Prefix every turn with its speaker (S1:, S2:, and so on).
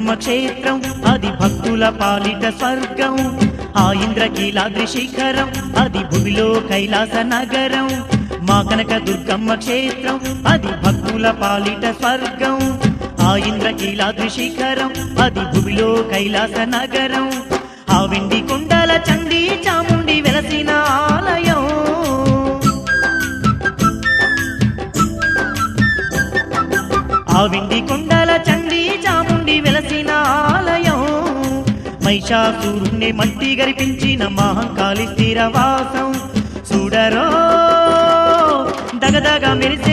S1: దుర్గమ్మ క్షేత్రం అది భక్తుల పాలిట స్వర్గం ఆ ఇంద్రకీలాద్రి శిఖరం అది భూమిలో కైలాస నగరం మా కనక దుర్గమ్మ క్షేత్రం అది భక్తుల పాలిట స్వర్గం ఆ ఇంద్రకీలాద్రి శిఖరం అది భూమిలో కైలాస నగరం ఆ వెండి కొండల చండి చాముండి వెలసిన ఆలయం ఆ వెండి కొండల చండి చాముండి వెలసిన ఆలయం మహిషాసురుణ్ణి మట్టి గరిపించిన మహంకాళి స్థిరవాసం చూడరో దగదగ మెరిసి